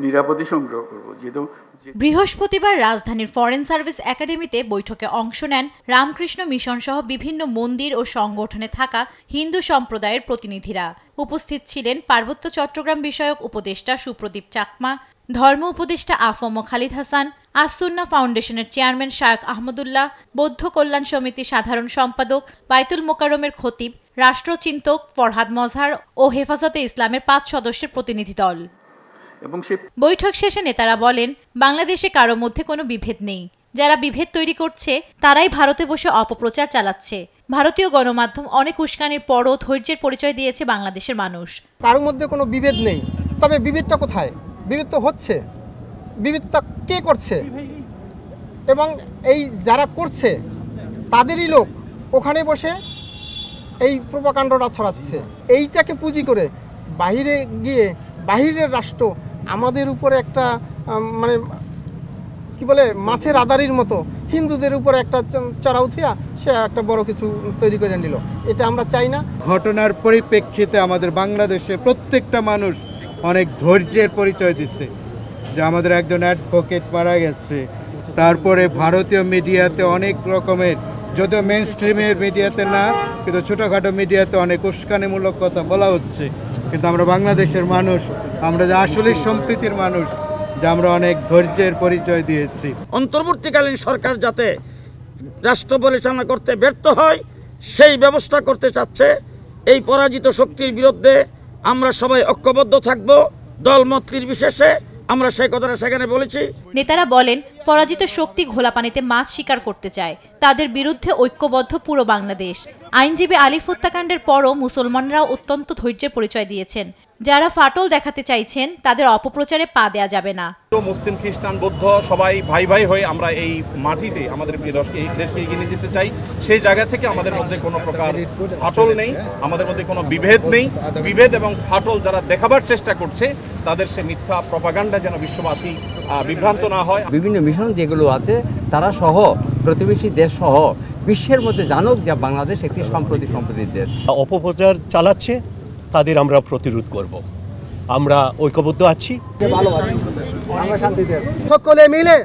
নিরাপদে সংগ্রহ করব। যেহেতু বৃহস্পতিবার রাজধানীর ফরেন সার্ভিস একাডেমিতে বৈঠকে অংশ নেন রামকৃষ্ণ মিশন সহ বিভিন্ন মন্দির ও সংগঠনে থাকা হিন্দু সম্প্রদায়ের প্রতিনিধিরা। উপস্থিত ছিলেন পার্বত্য চট্টগ্রাম বিষয়ক উপদেষ্টা সুপ্রদীপ চাকমা, ধর্ম উপদেষ্টা আফম খালিদ হাসান, আস-সুন্নাহ ফাউন্ডেশনের চেয়ারম্যান শায়খ আহমদুল্লাহ, বৌদ্ধ কল্যাণ সমিতির সাধারণ সম্পাদক বাইতুল মোকাররমের খতিব, রাষ্ট্রচিন্তক ফরহাদ মজহার ও হেফাজতে ইসলামের 5 সদস্যের প্রতিনিধি দল। বৈঠক শেষে নেতারা বলেন, বাংলাদেশে কারো মধ্যে কোনো বিভেদ নেই। যারা বিভেদ তৈরি করছে তারাই ভারতে বসে অপপ্রচার চালাচ্ছে। ভারতীয় গণমাধ্যম অনেক উস্কানির পরও ধৈর্যের পরিচয় দিয়েছে বাংলাদেশের মানুষ। কারো মধ্যে কোনো বিভেদ নেই, তবে বিভেদটা কোথায়? বিভেদ তো হচ্ছে। বিভেদটা কে করছে? এবং এই যারা করছে তাদেরই লোক ওখানে বসে এই প্রোপাগান্ডাটা ছড়াচ্ছে। এইটাকে পুঁজি করে বাহিরে গিয়ে বাহিরের রাষ্ট্র আমাদের উপরে একটা মানে কি বলে মাছের আদারির মতো হিন্দুদের উপরে একটা চড়াও থিয়া সে একটা বড় কিছু তৈরি করে নিল। এটা আমরা চাই না। ঘটনার পরিপ্রেক্ষিতে আমাদের বাংলাদেশে প্রত্যেকটা মানুষ অনেক ধৈর্যের পরিচয় দিচ্ছে, যে আমাদের একজন অ্যাডভোকেট মারা গেছে। তারপরে ভারতীয় মিডিয়াতে অনেক রকমের, যদিও মেইন স্ট্রিমের মিডিয়াতে না, কিন্তু ছোটোখাটো মিডিয়াতে অনেক উস্কানিমূলক কথা বলা হচ্ছে। কিন্তু আমরা বাংলাদেশের মানুষ, আমরা যে আসলে সম্প্রীতির মানুষ, যে আমরা অনেক ধৈর্যের পরিচয় দিয়েছি। অন্তর্বর্তীকালীন সরকার যাতে রাষ্ট্র পরিচালনা করতে ব্যর্থ হয় সেই ব্যবস্থা করতে চাচ্ছে। এই পরাজিত শক্তির বিরুদ্ধে আমরা সবাই ঐক্যবদ্ধ থাকব, দলমত নির্বিশেষে। আমরা সেই কথাটা সেখানে বলেছি। নেতারা বলেন, পরাজিত শক্তি ঘোলা পানিতে মাছ শিকার করতে চায়, তাদের বিরুদ্ধে ঐক্যবদ্ধ পুরো বাংলাদেশ। আইনজীবী আলিফ হত্যাকাণ্ডের পরও মুসলমানরাও অত্যন্ত ধৈর্যের পরিচয় দিয়েছেন। যারা ফাটল দেখাতে চাইছেন তাদের অপপ্রচারে পা দেয়া যাবে না। মুসলিম, খ্রিস্টান, বৌদ্ধ সবাই ভাই ভাই হয়ে আমরা এই মাটিতে আমাদের প্রিয় দেশকে এগিয়ে নিয়ে যেতে চাই। সেই জায়গা থেকে আমাদের মধ্যে কোনো প্রকার ফাটল নেই, আমাদের মধ্যে কোনো বিভেদ নেই। বিভেদ এবং ফাটল যারা দেখাবার চেষ্টা করছে তাদের সে মিথ্যা প্রপাগান্ডা যেন বিশ্ববাসী বিভ্রান্ত না হয়। বিভিন্ন মিশন যেগুলো আছে তারা সহ প্রতিবেশী দেশ সহ বিশ্বের মধ্যে জানুক যে বাংলাদেশ একটি সম্প্রতির দেশ। অপপ্রচার চালাচ্ছে, তাদের আমরা প্রতিরোধ করব। আমরা ঐক্যবদ্ধ আছি, সকলে মিলে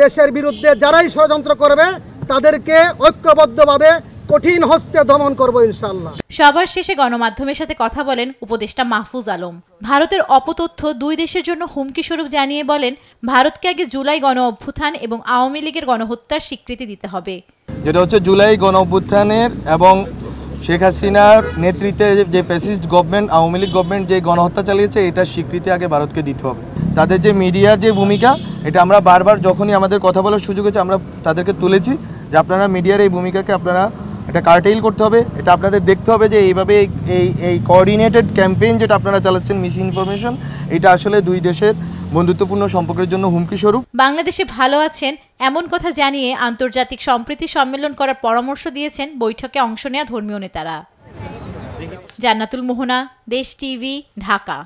দেশের বিরুদ্ধে যারাই ষড়যন্ত্র করবে তাদেরকে ঐক্যবদ্ধভাবে কঠিন হস্তে দমন করব ইনশাআল্লাহ। সবার শেষে গণমাধ্যমের সাথে কথা বলেন উপদেষ্টা মাহফুজ আলম। ভারতের অপতথ্য দুই দেশের জন্য হুমকি স্বরূপ জানিয়ে বলেন, ভারতকে আগে জুলাই গণ অভ্যুত্থান এবং আওয়ামী লীগের গণহত্যার স্বীকৃতি দিতে হবে। যেটা হচ্ছে জুলাই গণ অভ্যুত্থানের এবং শেখ হাসিনার নেতৃত্বে যে fascist government, Awami League government যে গণহত্যা চালিয়েছে, এটার স্বীকৃতি আগে ভারতকে দিতে হবে। তাদের যে মিডিয়ার যে ভূমিকা, এটা আমরা বারবার যখনই আমাদের কথা বলার সুযোগ হয়েছে আমরা তাদেরকে তুলেছি যে আপনারা মিডিয়ার এই ভূমিকাকে আপনারা এটা কার্টেইল করতে হবে। এটা আপনাদের দেখতে হবে যে এইভাবে এই কোঅর্ডিনেটেড ক্যাম্পেইন যেটা আপনারা চালাচ্ছেন মিস ইনফরমেশন, এটা আসলে দুই দেশের বন্ধুত্বপূর্ণ সম্পর্কের জন্য হুমকি স্বরূপ। বাংলাদেশে ভালো আছেন এমন কথা জানিয়ে আন্তর্জাতিক সম্প্রীতি সম্মেলন করার পরামর্শ দিয়েছেন বৈঠকে অংশ নেওয়া ধর্মীয় নেতারা। জান্নাতুল মোহনা, দেশ টিভি, ঢাকা।